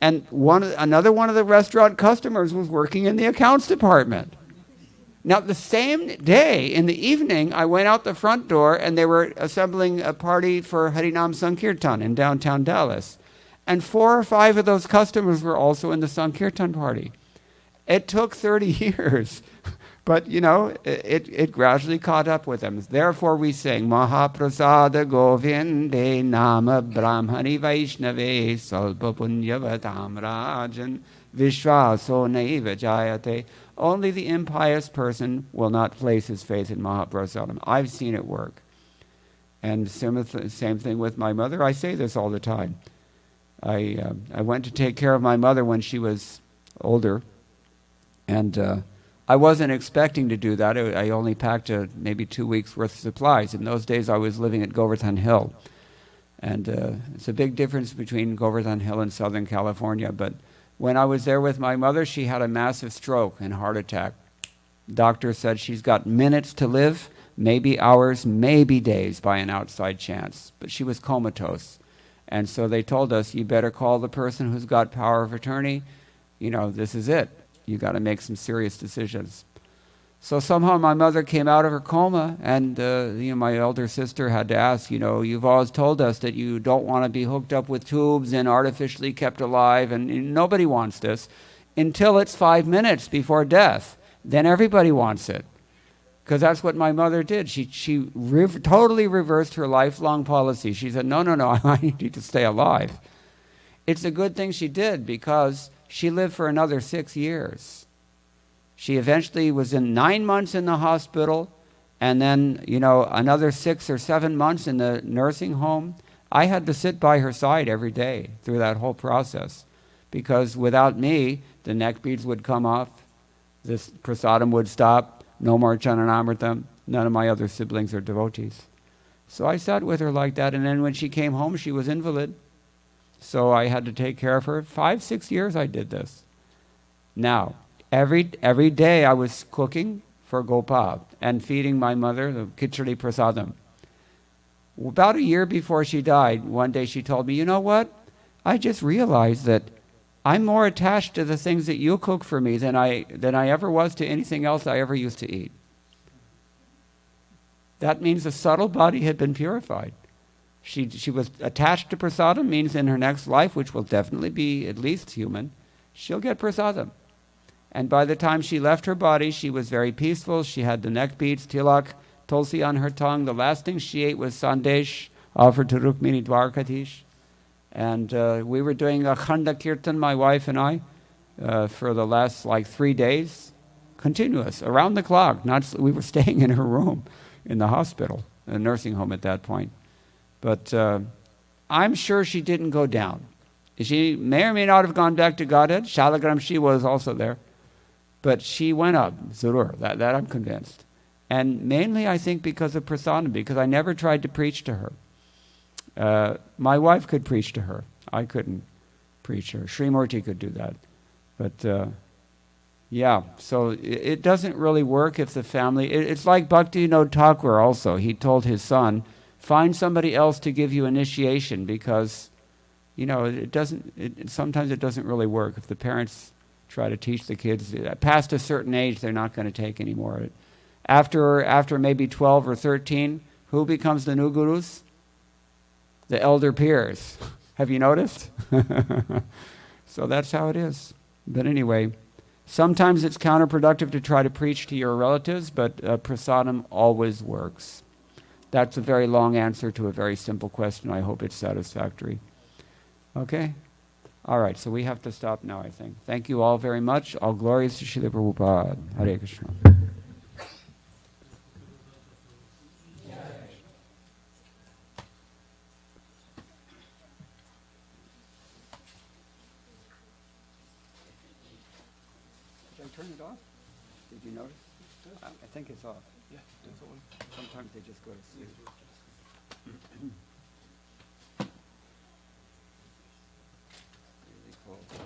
And another one of the restaurant customers was working in the accounts department. Now, the same day, in the evening, I went out the front door and they were assembling a party for Harinam Sankirtan in downtown Dallas. And 4 or 5 of those customers were also in the Sankirtan party. It took 30 years, but, you know, it gradually caught up with them. Therefore, we sing, Mahaprasada Govinde Nama Brahmani Vaishnave Salpa Punyavatam Rajan Vishwaso Naiva Jayate. Only the impious person will not place his faith in Mahaprasadam. I've seen it work. And same thing with my mother. I say this all the time. I went to take care of my mother when she was older, and I wasn't expecting to do that. I only packed maybe 2 weeks' worth of supplies. In those days, I was living at Govardhan Hill. And it's a big difference between Govardhan Hill and Southern California, but when I was there with my mother, she had a massive stroke and heart attack. Doctor said she's got minutes to live, maybe hours, maybe days by an outside chance. But she was comatose. And so they told us, you better call the person who's got power of attorney. You know, this is it. You got to make some serious decisions. So somehow my mother came out of her coma, and my elder sister had to ask, you've always told us that you don't want to be hooked up with tubes and artificially kept alive, and nobody wants this until it's 5 minutes before death. Then everybody wants it, because that's what my mother did. She totally reversed her lifelong policy. She said, no, I need to stay alive. It's a good thing she did, because she lived for another 6 years. She eventually was in 9 months in the hospital, and then, another 6 or 7 months in the nursing home. I had to sit by her side every day through that whole process, because without me, the neck beads would come off, this prasadam would stop, no more Chananamritam, none of my other siblings are devotees. So I sat with her like that, and then when she came home, she was invalid. So I had to take care of her. 5, 6 years I did this. Now, every day I was cooking for Gopal and feeding my mother the khichdi prasadam. About a year before she died, one day she told me, you know what? I just realized that I'm more attached to the things that you cook for me than I ever was to anything else I ever used to eat. That means the subtle body had been purified. She was attached to prasadam, means in her next life, which will definitely be at least human, she'll get prasadam. And by the time she left her body, she was very peaceful. She had the neck beads, tilak, tulsi on her tongue. The last thing she ate was sandesh, offered to Rukmini Dwarkadish. And we were doing a khanda kirtan, my wife and I, for the last 3 days, continuous, around the clock. We were staying in her room in the hospital, a nursing home at that point. But I'm sure she didn't go down. She may or may not have gone back to Godhead. Shalagram Shi was also there. But she went up, Zurur, that I'm convinced. And mainly, I think, because of prasadam, because I never tried to preach to her. My wife could preach to her. I couldn't preach her. Srimurti could do that. But, yeah, so it doesn't really work if the family... It's like Bhaktivinoda Thakur also. He told his son, find somebody else to give you initiation, because, sometimes it doesn't really work. If the parents try to teach the kids, past a certain age, they're not going to take anymore. After maybe 12 or 13, who becomes the new gurus? The elder peers. Have you noticed? So that's how it is. But anyway, sometimes it's counterproductive to try to preach to your relatives, but prasadam always works. That's a very long answer to a very simple question. I hope it's satisfactory. Okay? All right, so we have to stop now, I think. Thank you all very much. All glories to Srila Prabhupada. Hare Krishna. Did I turn it off? Did you notice? I think it's off. Yeah, it's on. Sometimes they just go to sleep. Really cool.